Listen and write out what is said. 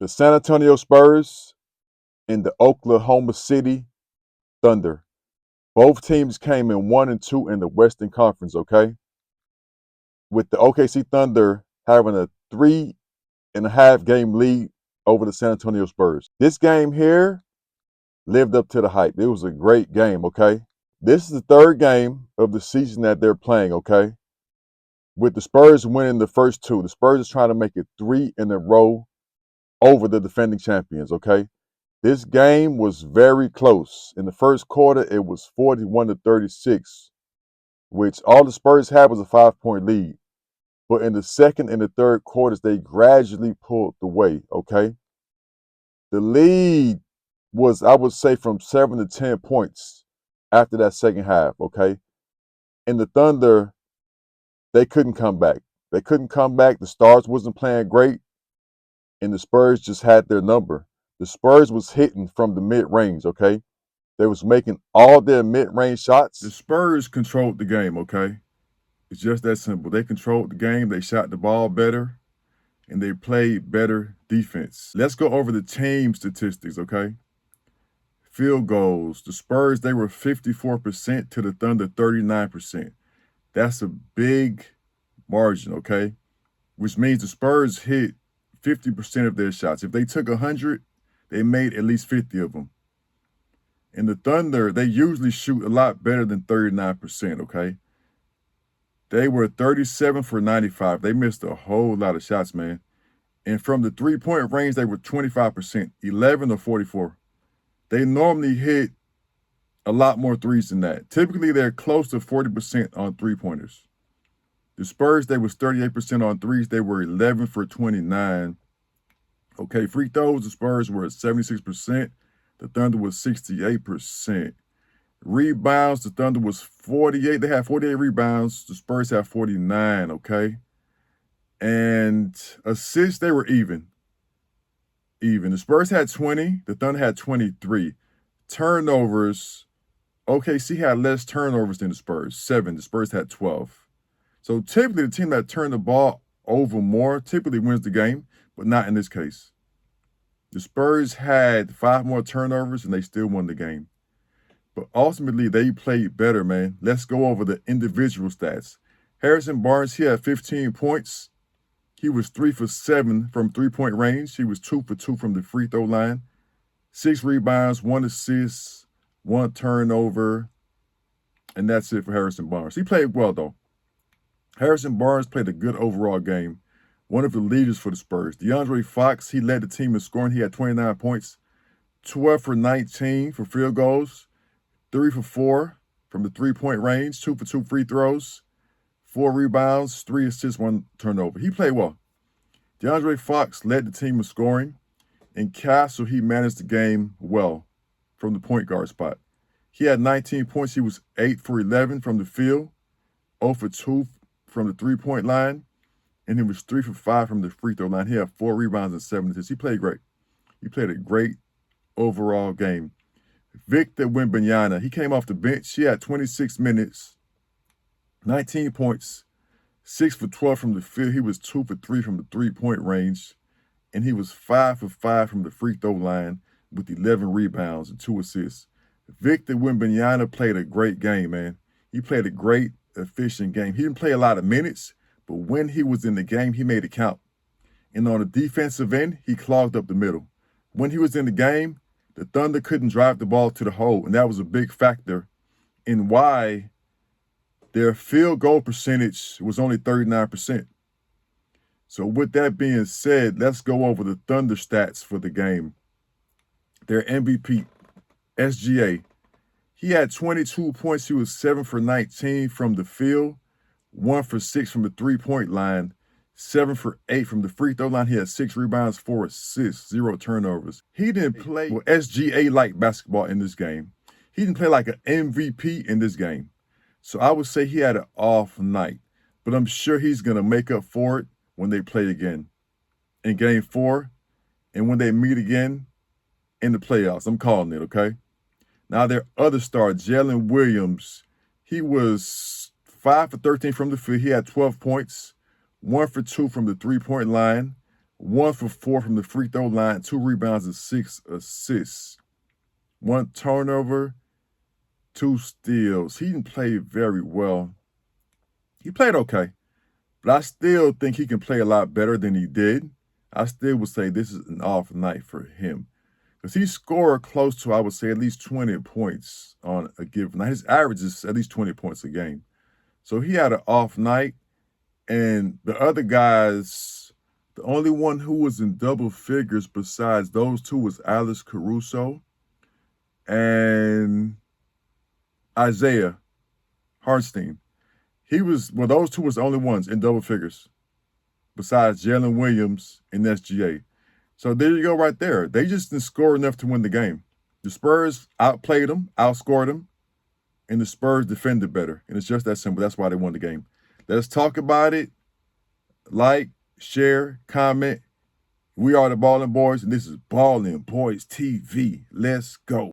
The San Antonio Spurs and the Oklahoma City Thunder. Both teams came in 1-2 in the Western Conference, okay? With the OKC Thunder having a 3.5 game lead over the San Antonio Spurs. This game here lived up to the hype. It was a great game, okay? This is the third game of the season that they're playing, okay? With the Spurs winning the first two. The Spurs is trying to make it 3 in a row over the defending champions, okay? This game was very close. In the first quarter, it was 41-36, which all the Spurs had was a 5-point lead. But in the second and the third quarters, they gradually pulled away, okay? The lead was, I would say, from 7 to 10 points after that second half, okay? And the Thunder, they couldn't come back. They couldn't come back. The Stars wasn't playing great, and the Spurs just had their number. The Spurs was hitting from the mid-range, okay? They was making all their mid-range shots. The Spurs controlled the game, okay? It's just that simple. They controlled the game. They shot the ball better, and they played better defense. Let's go over the team statistics, okay? Field goals. The Spurs, they were 54% to the Thunder 39%. That's a big margin, okay? Which means the Spurs hit 50% of their shots. If they took 100, they made at least 50 of them. And the Thunder, they usually shoot a lot better than 39%, okay? They were 37 for 95. They missed a whole lot of shots, man. And from the three-point range, they were 25%, 11 or 44. They normally hit a lot more threes than that. Typically, they're close to 40% on three-pointers. The Spurs, they was 38% on threes. They were 11 for 29. Okay, free throws, the Spurs were at 76%. The Thunder was 68%. Rebounds, the Thunder was 48. They had 48 rebounds. The Spurs had 49, okay? And assists, they were even. The Spurs had 20. The Thunder had 23. Turnovers, OKC had less turnovers than the Spurs, 7. The Spurs had 12. So typically, the team that turned the ball over more typically wins the game, but not in this case. The Spurs had 5 more turnovers, and they still won the game. But ultimately, they played better, man. Let's go over the individual stats. Harrison Barnes, he had 15 points. He was 3 for 7 from three-point range. He was 2 for 2 from the free throw line. 6 rebounds, 1 assist, 1 turnover, and that's it for Harrison Barnes. He played well, though. Harrison Barnes played a good overall game. One of the leaders for the Spurs. DeAndre Fox, he led the team in scoring. He had 29 points, 12 for 19 for field goals, 3 for 4 from the three-point range, 2 for 2 free throws, 4 rebounds, 3 assists, 1 turnover. He played well. DeAndre Fox led the team in scoring. And Castle, he managed the game well from the point guard spot. He had 19 points. He was 8 for 11 from the field, 0 for 2 from the three-point line, and he was 3 for 5 from the free throw line. He had 4 rebounds and 7 assists. He played great. He played a great overall game. Victor Wembanyama, he came off the bench. He had 26 minutes, 19 points, 6 for 12 from the field. He was 2 for 3 from the three-point range, and he was 5 for 5 from the free throw line with 11 rebounds and 2 assists. Victor Wembanyama played a great game, man. He played a great, efficient game. He didn't play a lot of minutes, but when he was in the game, he made it count. And on the defensive end, he clogged up the middle. When he was in the game, the Thunder couldn't drive the ball to the hole, and that was a big factor in why their field goal percentage was only 39%. So with that being said, let's go over the Thunder stats for the game. Their MVP, SGA, he had 22 points. He was 7 for 19 from the field, 1 for 6 from the three-point line, 7 for 8 from the free throw line. He had 6 rebounds, 4 assists, 0 turnovers. He didn't play SGA-like basketball in this game. He didn't play like an MVP in this game. So I would say he had an off night, but I'm sure he's going to make up for it when they play again in Game 4 and when they meet again in the playoffs. I'm calling it, okay? Now, their other star, Jalen Williams, he was 5 for 13 from the field. He had 12 points, 1 for 2 from the three-point line, 1 for 4 from the free throw line, 2 rebounds and 6 assists. 1 turnover, 2 steals. He didn't play very well. He played okay, but I still think he can play a lot better than he did. I still would say this is an off night for him, because he scored close to, I would say, at least 20 points on a given night. His average is at least 20 points a game. So he had an off night, and the other guys, the only one who was in double figures besides those two was Alex Caruso and Isaiah Hartenstein. Those two was the only ones in double figures besides Jalen Williams and SGA. So there you go right there. They just didn't score enough to win the game. The Spurs outplayed them, outscored them, and the Spurs defended better. And it's just that simple. That's why they won the game. Let's talk about it. Like, share, comment. We are the Ballin' Boys, and this is Ballin' Boys TV. Let's go.